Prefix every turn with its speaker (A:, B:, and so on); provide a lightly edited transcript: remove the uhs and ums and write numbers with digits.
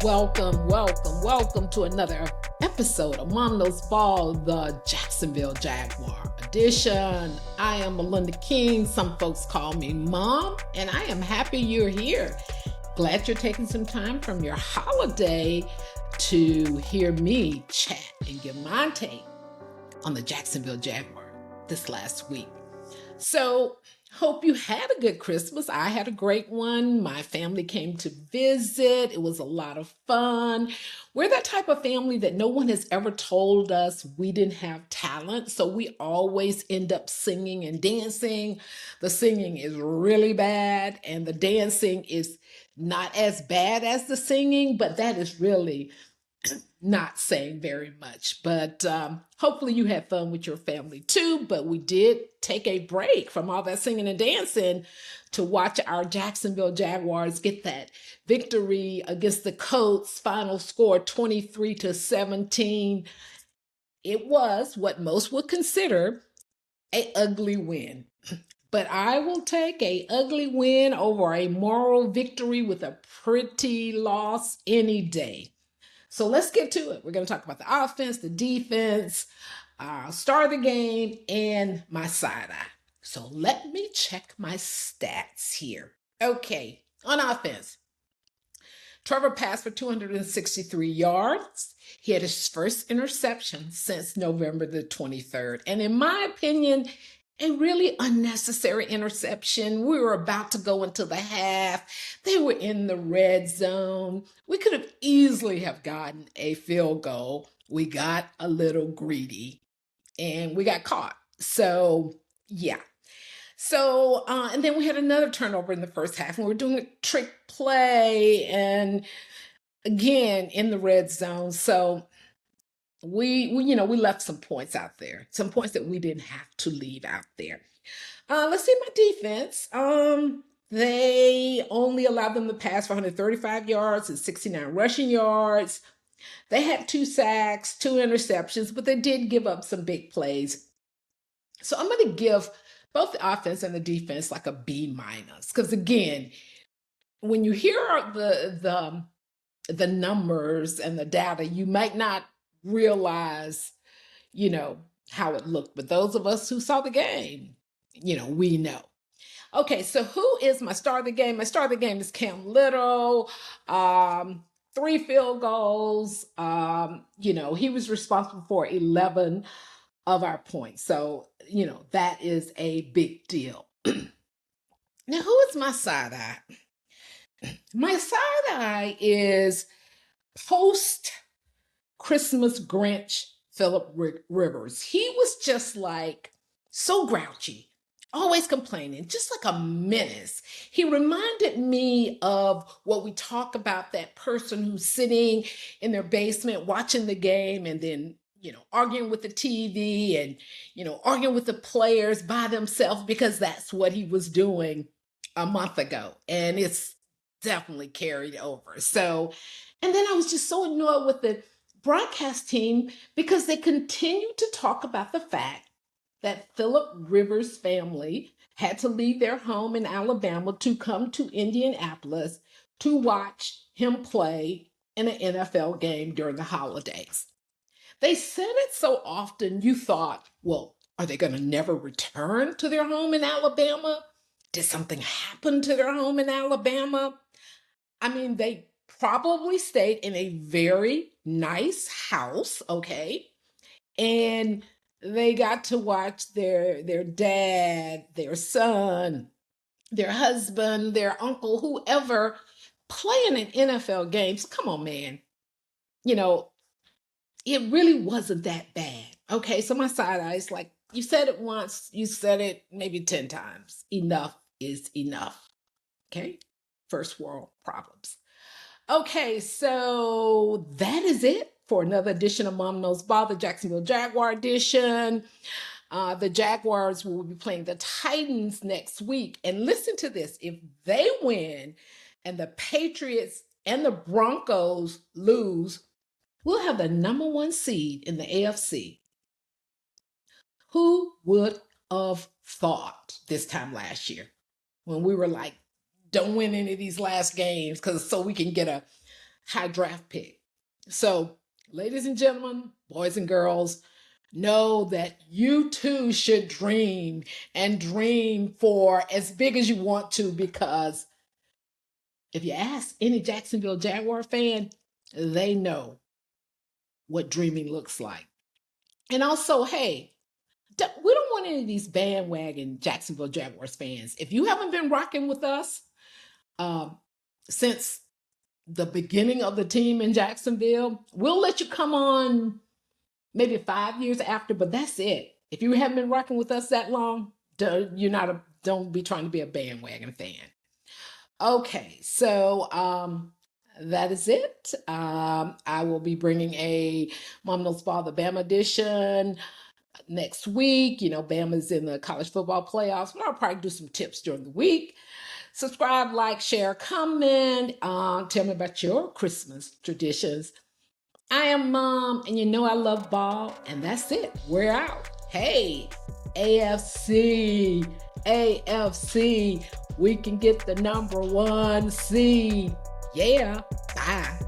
A: Welcome to another episode of Mom Knows Ball, the Jacksonville Jaguar edition. I am Melinda King. Some folks call me Mom, and I am happy you're here. Glad you're taking some time from your holiday to hear me chat and give my take on the Jacksonville Jaguar this last week. So, hope you had a good Christmas. I had a great one. My family came to visit. It was a lot of fun. We're that type of family that no one has ever told us we didn't have talent. So we always end up singing and dancing. The singing is really bad and the dancing is not as bad as the singing, but that is really not saying very much, but hopefully you had fun with your family too. But we did take a break from all that singing and dancing to watch our Jacksonville Jaguars get that victory against the Colts. Final score 23-17. It was what most would consider an ugly win. But I will take an ugly win over a moral victory with a pretty loss any day. So let's get to it. We're going to talk about the offense, the defense, start of the game, and my side eye. So let me check my stats here. Okay, on offense, Trevor passed for 263 yards. He had his first interception since November the 23rd. And in my opinion, a really unnecessary interception. We were about to go into the half. They were in the red zone. We could have easily have gotten a field goal. We got a little greedy and we got caught. So, yeah. So, and then we had another turnover in the first half and we were doing a trick play and again in the red zone. So, we left some points out there, some points that we didn't have to leave out there. Let's see my defense. They only allowed them to pass for 135 yards and 69 rushing yards. They had 2 sacks, 2 interceptions, but they did give up some big plays. So I'm going to give both the offense and the defense like a B-, because again, when you hear the numbers and the data, you might not realize, how it looked. But those of us who saw the game, we know. Okay, so who is my star of the game? My star of the game is Cam Little. 3 field goals. He was responsible for 11 of our points. So, that is a big deal. Now, who is my side eye? My side eye is post Christmas Grinch Philip Rivers. He was just like so grouchy, always complaining, just like a menace. He reminded me of what we talk about, that person who's sitting in their basement watching the game and then, arguing with the TV and, arguing with the players by themselves, because that's what he was doing a month ago. And it's definitely carried over. So, and then I was just so annoyed with the broadcast team because they continued to talk about the fact that Philip Rivers' family had to leave their home in Alabama to come to Indianapolis to watch him play in an NFL game during the holidays. They said it so often you thought, well, are they going to never return to their home in Alabama? Did something happen to their home in Alabama? I mean, they probably stayed in a very nice house, okay? And they got to watch their dad, their son, their husband, their uncle, whoever playing in NFL games. Come on, man. It really wasn't that bad. Okay, so my side eye is like, you said it once, you said it maybe 10 times. Enough is enough. Okay? First world problems. Okay, so that is it for another edition of Mom Knows Ball, the Jacksonville Jaguar edition. The Jaguars will be playing the Titans next week. And listen to this. If they win and the Patriots and the Broncos lose, we'll have the number 1 seed in the AFC. Who would have thought this time last year? when we were like, don't win any of these last games so we can get a high draft pick. So, ladies and gentlemen, boys and girls, know that you too should dream and dream for as big as you want to, because if you ask any Jacksonville Jaguar fan, they know what dreaming looks like. And also, hey, we don't want any of these bandwagon Jacksonville Jaguars fans. If you haven't been rocking with us um, since the beginning of the team in Jacksonville, we'll let you come on maybe 5 years after, but that's it. If you haven't been rocking with us that long, don't be trying to be a bandwagon fan. Okay, so that is it. I will be bringing a Mom Knows Ball, the Bama edition next week. You know, Bama's in the college football playoffs, but I'll probably do some tips during the week. Subscribe, like, share, comment. Tell me about your Christmas traditions. I am Mom, and you know I love ball, and that's it. We're out. Hey, AFC, we can get the number 1 seed. Yeah, bye.